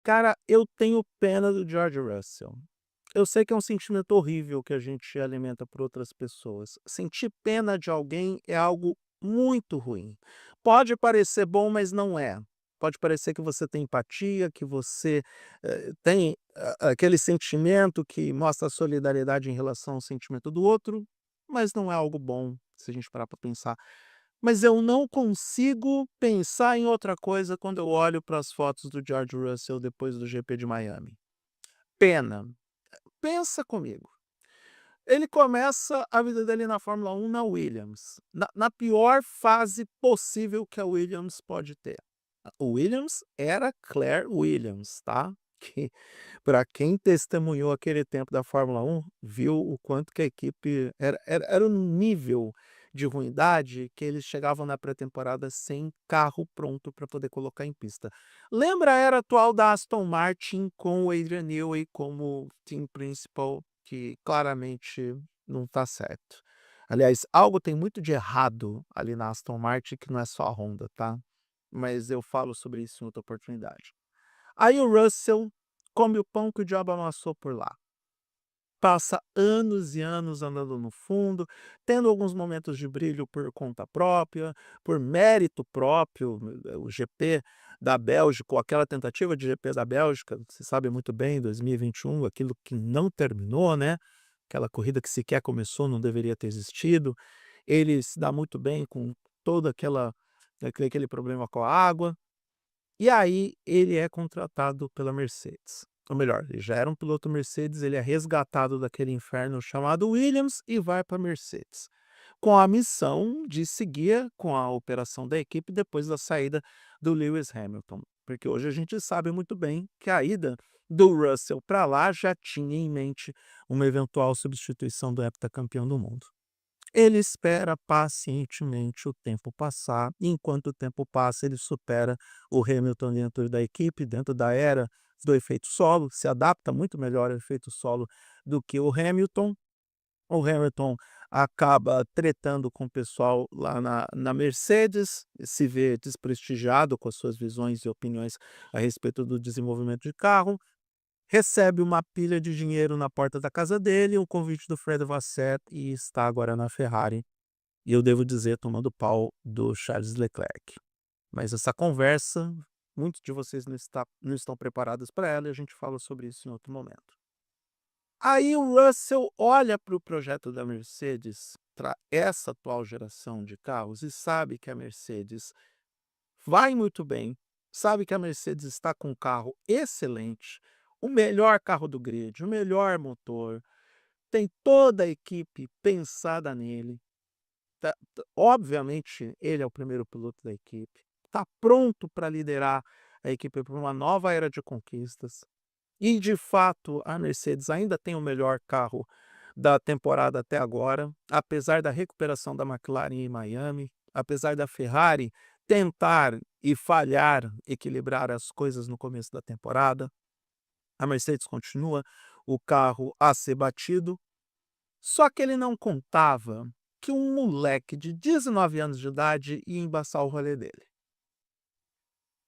Cara, eu tenho pena do George Russell. Eu sei que é um sentimento horrível que a gente alimenta por outras pessoas. Sentir pena de alguém é algo muito ruim. Pode parecer bom, mas não é. Pode parecer que você tem empatia, que você tem aquele sentimento que mostra solidariedade em relação ao sentimento do outro, mas não é algo bom, se a gente parar para pensar. Mas eu não consigo pensar em outra coisa quando eu olho para as fotos do George Russell depois do GP de Miami. Pena. Pensa comigo. Ele começa a vida dele na Fórmula 1 na Williams, na pior fase possível que a Williams pode ter. O Williams era Claire Williams, tá? Que para quem testemunhou aquele tempo da Fórmula 1, viu o quanto que a equipe era um nível de ruindade que eles chegavam na pré-temporada sem carro pronto para poder colocar em pista. Lembra a era atual da Aston Martin com o Adrian Newey como team principal, que claramente não está certo. Aliás, algo tem muito de errado ali na Aston Martin que não é só a Honda, tá? Mas eu falo sobre isso em outra oportunidade. Aí o Russell come o pão que o diabo amassou por lá. Passa anos e anos andando no fundo, tendo alguns momentos de brilho por conta própria, por mérito próprio, o GP da Bélgica, ou aquela tentativa de GP da Bélgica, você sabe muito bem, 2021, aquilo que não terminou, né? Aquela corrida que sequer começou, não deveria ter existido. Ele se dá muito bem com toda aquele problema com a água. E aí ele é contratado pela Mercedes. Ou melhor, ele já era um piloto Mercedes, ele é resgatado daquele inferno chamado Williams e vai para a Mercedes, com a missão de seguir com a operação da equipe depois da saída do Lewis Hamilton. Porque hoje a gente sabe muito bem que a ida do Russell para lá já tinha em mente uma eventual substituição do heptacampeão do mundo. Ele espera pacientemente o tempo passar, e enquanto o tempo passa, ele supera o Hamilton dentro da equipe, dentro da era do efeito solo, se adapta muito melhor ao efeito solo do que o Hamilton. O Hamilton acaba tretando com o pessoal lá na Mercedes, se vê desprestigiado com as suas visões e opiniões a respeito do desenvolvimento de carro, recebe uma pilha de dinheiro na porta da casa dele, um convite do Fred Vasseur e está agora na Ferrari. E eu devo dizer, tomando pau do Charles Leclerc. Mas essa conversa, muitos de vocês não estão preparados para ela e a gente fala sobre isso em outro momento. Aí o Russell olha para o projeto da Mercedes, para essa atual geração de carros, e sabe que a Mercedes vai muito bem, sabe que a Mercedes está com um carro excelente, o melhor carro do grid, o melhor motor, tem toda a equipe pensada nele. Obviamente, ele é o primeiro piloto da equipe, está pronto para liderar a equipe para uma nova era de conquistas. E, de fato, a Mercedes ainda tem o melhor carro da temporada até agora, apesar da recuperação da McLaren em Miami, apesar da Ferrari tentar e falhar equilibrar as coisas no começo da temporada. A Mercedes continua o carro a ser batido, só que ele não contava que um moleque de 19 anos de idade ia embaçar o rolê dele.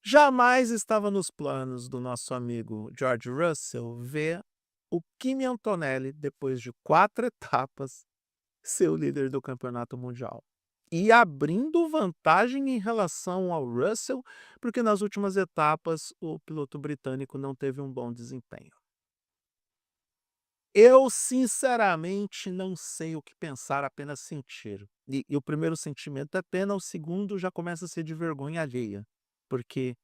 Jamais estava nos planos do nosso amigo George Russell ver o Kimi Antonelli, depois de 4 etapas, ser o líder do campeonato mundial. E abrindo vantagem em relação ao Russell, porque nas últimas etapas o piloto britânico não teve um bom desempenho. Eu, sinceramente, não sei o que pensar, apenas sentir. E o primeiro sentimento é pena, o segundo já começa a ser de vergonha alheia, porque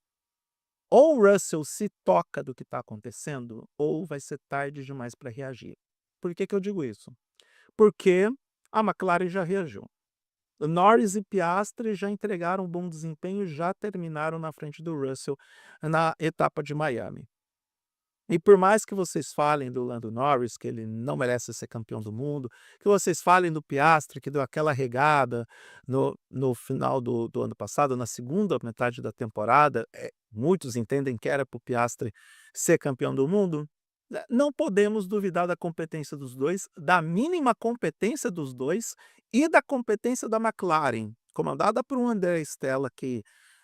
ou o Russell se toca do que está acontecendo, ou vai ser tarde demais para reagir. Por que que eu digo isso? Porque a McLaren já reagiu. Norris e Piastri já entregaram um bom desempenho, já terminaram na frente do Russell na etapa de Miami. E por mais que vocês falem do Lando Norris, que ele não merece ser campeão do mundo, que vocês falem do Piastri, que deu aquela regada no final do ano passado, na segunda metade da temporada, muitos entendem que era para o Piastri ser campeão do mundo, né, não podemos duvidar da competência dos dois, da mínima competência dos dois e da competência da McLaren, comandada por um André Stella que,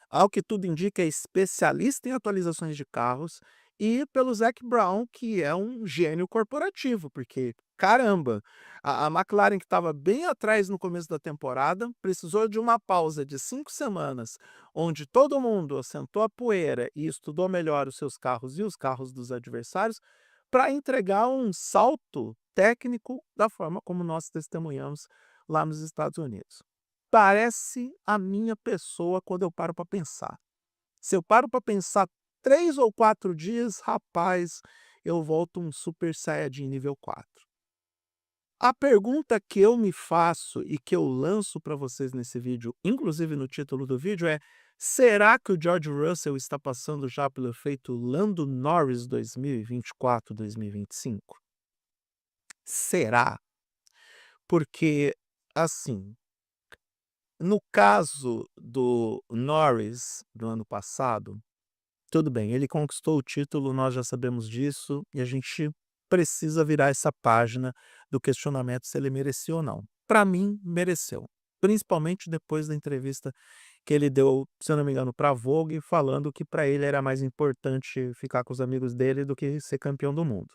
ao que tudo indica, é especialista em atualizações de carros e pelo Zac Brown, que é um gênio corporativo, porque, caramba, a McLaren que estava bem atrás no começo da temporada, precisou de uma pausa de 5 semanas, onde todo mundo assentou a poeira e estudou melhor os seus carros e os carros dos adversários, para entregar um salto técnico da forma como nós testemunhamos lá nos Estados Unidos. Parece a minha pessoa quando eu paro para pensar. Se eu paro para pensar 3 ou 4 dias, rapaz, eu volto um Super Saiyajin nível 4. A pergunta que eu me faço e que eu lanço para vocês nesse vídeo, inclusive no título do vídeo, é: será que o George Russell está passando já pelo efeito Lando Norris 2024, 2025? Será? Porque, assim, no caso do Norris do ano passado, tudo bem, ele conquistou o título, nós já sabemos disso, e a gente precisa virar essa página do questionamento se ele merecia ou não. Para mim, mereceu, principalmente depois da entrevista que ele deu, se eu não me engano, para a Vogue, falando que para ele era mais importante ficar com os amigos dele do que ser campeão do mundo.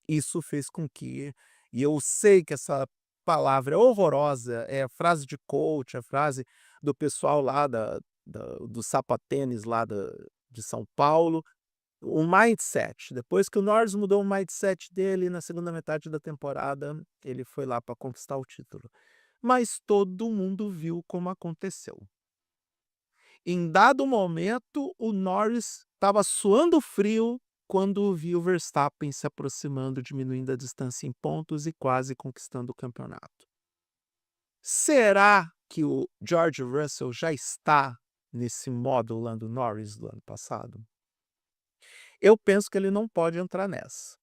Isso fez com que, e eu sei que essa palavra é horrorosa, é a frase de coach, a frase do pessoal lá do sapatênis lá de São Paulo, o mindset. Depois que o Norris mudou o mindset dele na segunda metade da temporada, ele foi lá para conquistar o título. Mas todo mundo viu como aconteceu. Em dado momento, o Norris estava suando frio quando viu o Verstappen se aproximando, diminuindo a distância em pontos e quase conquistando o campeonato. Será que o George Russell já está nesse modo Lando Norris do ano passado? Eu penso que ele não pode entrar nessa.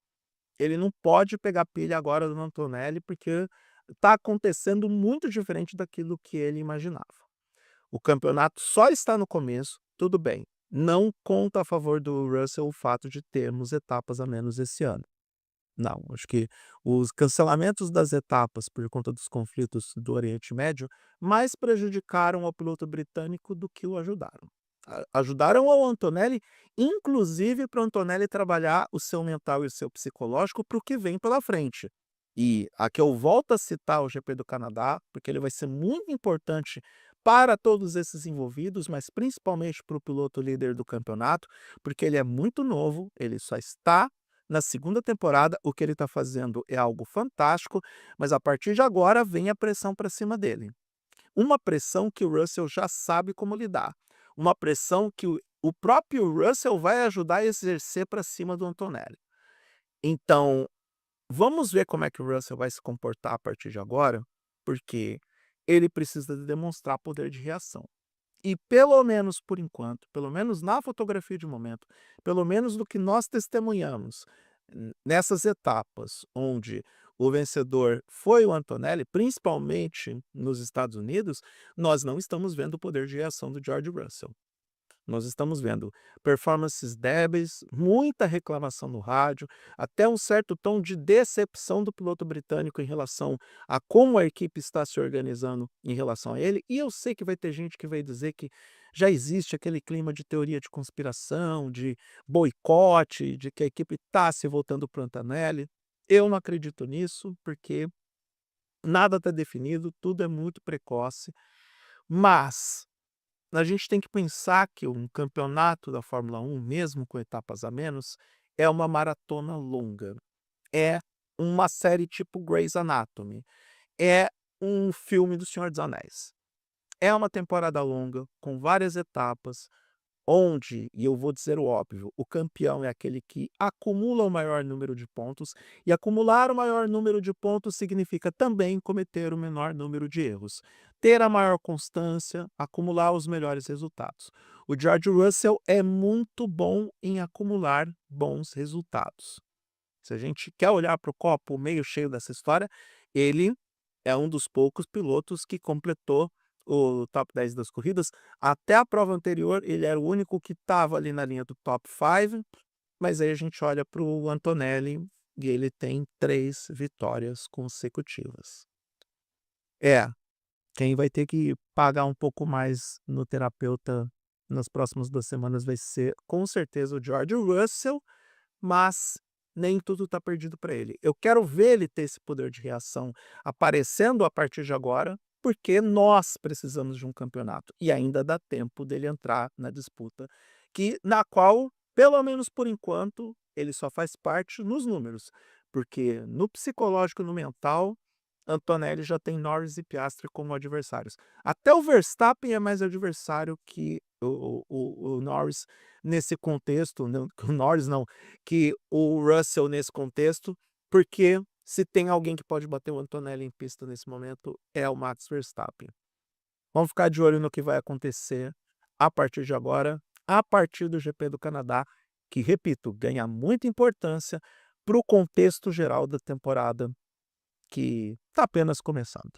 Ele não pode pegar pilha agora do Antonelli, porque está acontecendo muito diferente daquilo que ele imaginava. O campeonato só está no começo, tudo bem. Não conta a favor do Russell o fato de termos etapas a menos esse ano. Não, acho que os cancelamentos das etapas por conta dos conflitos do Oriente Médio mais prejudicaram ao piloto britânico do que o ajudaram. Ajudaram ao Antonelli, inclusive para o Antonelli trabalhar o seu mental e o seu psicológico para o que vem pela frente. E aqui eu volto a citar o GP do Canadá, porque ele vai ser muito importante para todos esses envolvidos, mas principalmente para o piloto líder do campeonato, porque ele é muito novo, ele só está na segunda temporada, o que ele está fazendo é algo fantástico, mas a partir de agora vem a pressão para cima dele. Uma pressão que o Russell já sabe como lidar. Uma pressão que o próprio Russell vai ajudar a exercer para cima do Antonelli. Então, vamos ver como é que o Russell vai se comportar a partir de agora, porque ele precisa de demonstrar poder de reação. E pelo menos por enquanto, pelo menos na fotografia de momento, pelo menos do que nós testemunhamos nessas etapas onde o vencedor foi o Antonelli, principalmente nos Estados Unidos, nós não estamos vendo o poder de reação do George Russell. Nós estamos vendo performances débeis, muita reclamação no rádio, até um certo tom de decepção do piloto britânico em relação a como a equipe está se organizando em relação a ele. E eu sei que vai ter gente que vai dizer que já existe aquele clima de teoria de conspiração, de boicote, de que a equipe está se voltando para o Antonelli. Eu não acredito nisso, porque nada está definido, tudo é muito precoce, mas a gente tem que pensar que um campeonato da Fórmula 1, mesmo com etapas a menos, é uma maratona longa. É uma série tipo Grey's Anatomy. É um filme do Senhor dos Anéis. É uma temporada longa, com várias etapas, onde, e eu vou dizer o óbvio, o campeão é aquele que acumula o maior número de pontos, e acumular o maior número de pontos significa também cometer o menor número de erros, ter a maior constância, acumular os melhores resultados. O George Russell é muito bom em acumular bons resultados. Se a gente quer olhar para o copo meio cheio dessa história, ele é um dos poucos pilotos que completou o top 10 das corridas. Até a prova anterior, ele era o único que estava ali na linha do top 5, mas aí a gente olha para o Antonelli e ele tem 3 vitórias consecutivas. É, quem vai ter que pagar um pouco mais no terapeuta nas próximas 2 semanas vai ser, com certeza, o George Russell, mas nem tudo está perdido para ele. Eu quero ver ele ter esse poder de reação aparecendo a partir de agora, porque nós precisamos de um campeonato e ainda dá tempo dele entrar na disputa, na qual, pelo menos por enquanto, ele só faz parte nos números, porque no psicológico, no mental, Antonelli já tem Norris e Piastri como adversários. Até o Verstappen é mais adversário que o Norris nesse contexto, não, o Norris não, que o Russell nesse contexto, porque se tem alguém que pode bater o Antonelli em pista nesse momento, é o Max Verstappen. Vamos ficar de olho no que vai acontecer a partir de agora, a partir do GP do Canadá, que, repito, ganha muita importância para o contexto geral da temporada que está apenas começando.